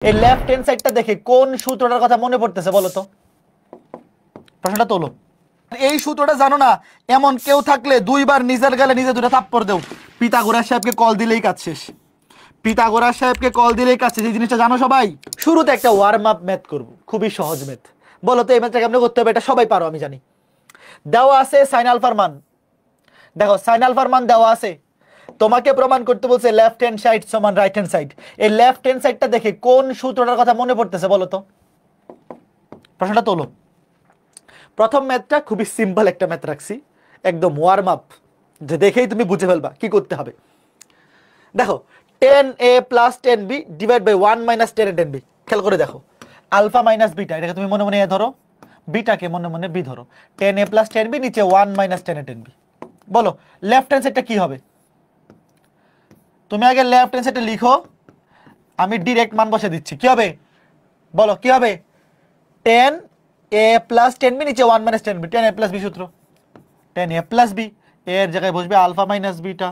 এই left hand সাইডটা দেখে কোন সূত্রটার কথা মনে পড়তেছে বলো তো? প্রশ্নটা তোলো। এই সূত্রটা জানো না এমন কেউ থাকলে দুইবার নিজের গালে নিজে দুটো থাপ্পড় দেও। পিথাগোরাস সাহেবকে কল দিলেই কাজ শেষ। পিথাগোরাস সাহেবকে কল দিলেই কাজ শেষ। এই জিনিসটা জানো সবাই? শুরুতে একটা ওয়ার্ম আপ ম্যাথ করব, খুবই সহজ ম্যাথ। বলো তো এই ম্যাথটা কেমনে করতে হবে? এটা সবাই পারো আমি জানি। দেওয়া আছে সাইন আলফার মান। দেখো সাইন আলফার মান দেওয়া আছে, তোমাকে প্রমাণ করতে বলছে লেফট হ্যান্ড সাইড সমান রাইট হ্যান্ড সাইড। এই লেফট হ্যান্ড সাইডটা দেখে কোন সূত্রটার কথা মনে পড়তেছে বলো তো? প্রশ্নটা তোলো। প্রথম ম্যাথটা খুবই সিম্পল একটা ম্যাথ রাখছি, একদম ওয়ার্ম আপ, যে দেখেই তুমি বুঝে ফেলবা কি করতে হবে। দেখো 10a plus 10b divide by 1 minus 10 b. খেয়াল করে দেখো, আলফা মাইনাস বিটা, এটাকে তুমি মনে মনে এ ধরো, বিটাকে মনে মনে বি ধরো। 10a প্লাস 10b নিচে 1 মাইনাস 10 বলো লেফট হ্যান্ড সাইডটা কি হবে? তুমি আগে লেফট হ্যান্ড সাইডে লিখো, আমি ডিরেক্ট মান বসে দিচ্ছি। কি হবে বলো? কি হবে? 10a প্লাস 10b নিচে 1 minus 10b, 10a plus B সূত্র। 10a প্লাস বি, এর জায়গায় বসবে আলফা মাইনাস বিটা,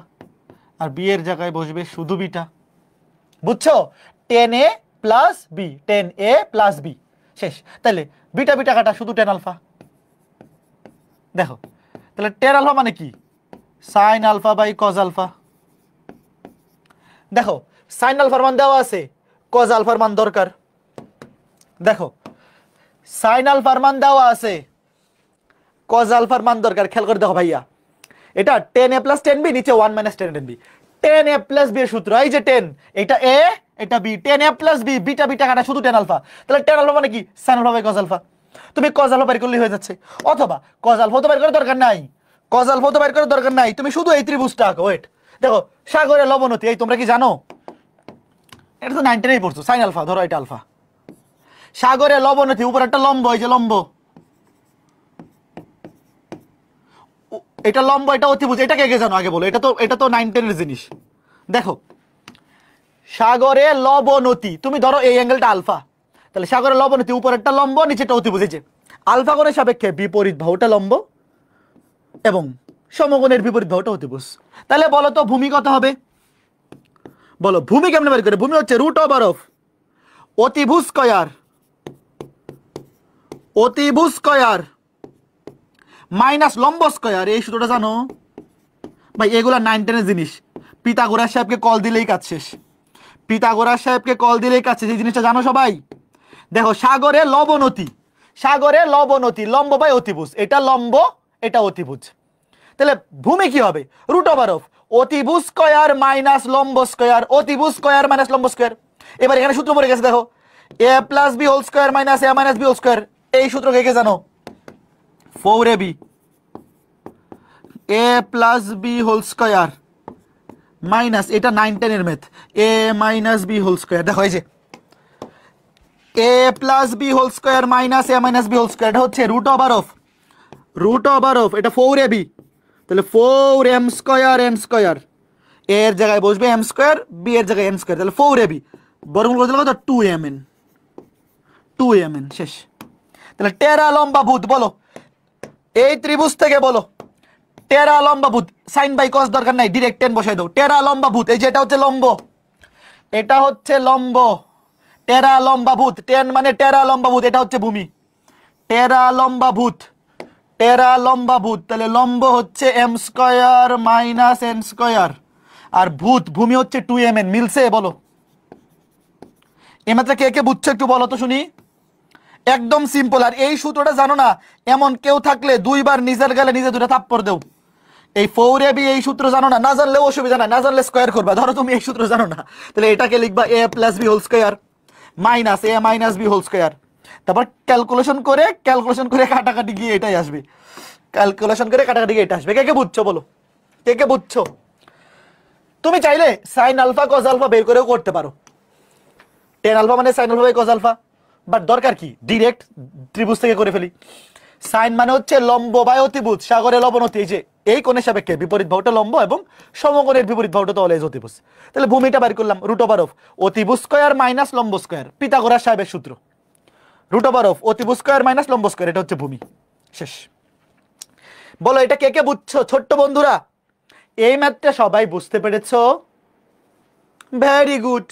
আর বি এর জায়গায় বসবে শুধু বিটা। বুঝছো? 10a plus B, 10a plus B, শেষ। তাহলে বিটা বিটা কাটা, শুধু 10 আলফা। দেখো তাহলে 10 আলফা মানে কি? Sine alpha by cos alpha. দেখো সাইন আলফার মান দেওয়া আছে, কজ আলফার মান দরকার। দেখো সাইন আলফার মান দেওয়া আছে, কজ আলফার মান দরকার। খেয়াল করে দেখো ভাইয়া, এটা 10a প্লাস 10b নিচে 1 minus 10b। 10a plus B এর সূত্র, এই যে 10, এটা a এটা b, 10a plus b, beta beta কাটা শুধু 10 আলফা। তাহলে 10 আলফা মানে কি? Sine alpha by cos alpha. তুমি কজ আলফা বের করলেই হয়ে যাচ্ছে, অথবা কজ আলফা তো বের করার দরকার নাই, কজ আলফা তো বের করার দরকার নাই, তুমি শুধু এই ত্রিভুজটা আঁকো। ওয়েট, দেখো সাগরে লবণতি, এই তোমরা কি জানো? এটা তো 9-10 পড়ছো। সাইন আলফা ধরো, এটা আলফা। সাগরে লবণতি, উপর একটা লম্ব, এই যে লম্ব, এটা লম্ব, এটা অতিভুজ। এটা কে জানো আগে বলো? এটা তো 9-10 জিনিস। দেখো সাগরে লবণতি, তুমি ধরো এই অ্যাঙ্গেলটা আলফা, তাহলে সাগরে লবণতি, উপর একটা লম্ব, নিচেটা অতিভুজ। এই যে আলফা কোণের সাপেক্ষে বিপরীত বাহুটা লম্ব এবং সমকোণের বিপরীত বাহুটা অতিভুজ। তাহলে বলো তো ভূমি কত হবে? বলো ভূমি কেমনে বের করে? ভূমি হচ্ছে রুট ওভার অফ অতিভুজ স্কয়ার, অতিভুজ স্কয়ার মাইনাস লম্ব স্কয়ার। এই সূত্রটা জানো ভাই? এগুলা 9-10 জিনিস। পিথাগোরাস সাহেবকে কল দিলেই কাজ শেষ। পিথাগোরাস সাহেবকে কল দিলেই কাজ শেষ। এই জিনিসটা জানো সবাই? দেখো সাগরে লবণতি, সাগরে লবণতি, লম্ব বাই অতিভুজ, এটা লম্ব এটা অতিভুজ। তাহলে ভূমি কি হবে? রুট ওভার অফ অতিভুজ স্কয়ার মাইনাস লম্ব স্কয়ার, অতিভুজ স্কয়ার মাইনাস লম্ব স্কয়ার। এবার এখানে সূত্র পড়ে গেছে, দেখো a plus b whole square minus a minus b whole square. এই সূত্র কে কে জানো? 4ab a plus b whole square minus, এটা 9-10 এর math, a minus b whole square. দেখো এই যে a plus b whole square minus a minus b whole square, এটা হচ্ছে রুট ওভার অফ এটা 4ab, তাহলে 4m square n square, a এর জায়গায় বসবে m স্কয়ার, b এর জায়গায় n স্কয়ার, তাহলে 4ab বর্গমূল করে দিলে কত? 2mn, শেষ। তাহলে টেরা লম্বা ভূত, বলো এই ত্রিভুজ থেকে বলো টেরা লম্বা ভূত। সাইন বাই কস দরকার নাই, ডিরেক্ট 10 বসাই দাও। টেরা লম্বা ভূত, এই যে এটা হচ্ছে লম্ব, এটা হচ্ছে লম্ব, টেরা লম্বা ভূত, 10 মানে টেরা লম্বা ভূত, এটা হচ্ছে ভূমি। টেরা লম্বা ভূত, টেরা লম্বা ভূত, তাহলে লম্ব হচ্ছে m square minus n square, আর ভূত ভূমি হচ্ছে 2mn। মিলছে বলো? এই মাত্রা কে কে বুঝছো একটু বলো তো শুনি? একদম সিম্পল। আর এই সূত্রটা জানো না এমন কেউ থাকলে দুইবার নিজের গালে নিজে দুটো থাপ্পড় দেও। এই 4ab এই সূত্র জানো না, না জানলেও অসুবিধা নাই, না জানলে স্কয়ার করবা। ধরো তুমি এই সূত্র জানো না, তাহলে এটাকে লিখবা a plus b whole square minus a minus b whole square. তারপর ক্যালকুলেশন করে কাটাকাটি গিয়ে এটাই আসবে, ক্যালকুলেশন করে কাটাকাটি গিয়ে এটা আসবে। কে কে বুঝছো বলো? কে কে বুঝছো? তুমি চাইলে সাইন আলফা কজ আলফা বের করেও করতে পারো। 10 আলফা মানে sine alpha by cos alpha, but দরকার কি ডিরেক্ট ত্রিভুজ থেকে করে ফেলি। সাইন মানে হচ্ছে লম্ব বাই অতিভুজ, সাগরে লবণতি, এই যে এই কোণের সাপেক্ষে বিপরীত বাহুটা লম্ব এবং সমকোণের বিপরীত বাহুটা তো অলওয়েজ অতিভুজ। তাহলে ভূমিটা বের করলাম রুট ওভার অফ অতিভুজ স্কয়ার মাইনাস লম্ব স্কয়ার, পিথাগোরাস সাহেবের সূত্র, রুট ওভার অফ অতিভুজ স্কয়ার মাইনাস লম্ব স্কয়ার, এটা হচ্ছে ভূমি, শেষ। বলো এটা কে কে বুঝছো ছোট্ট বন্ধুরা? এই ম্যাথটা সবাই বুঝতে পেরেছো? Very good.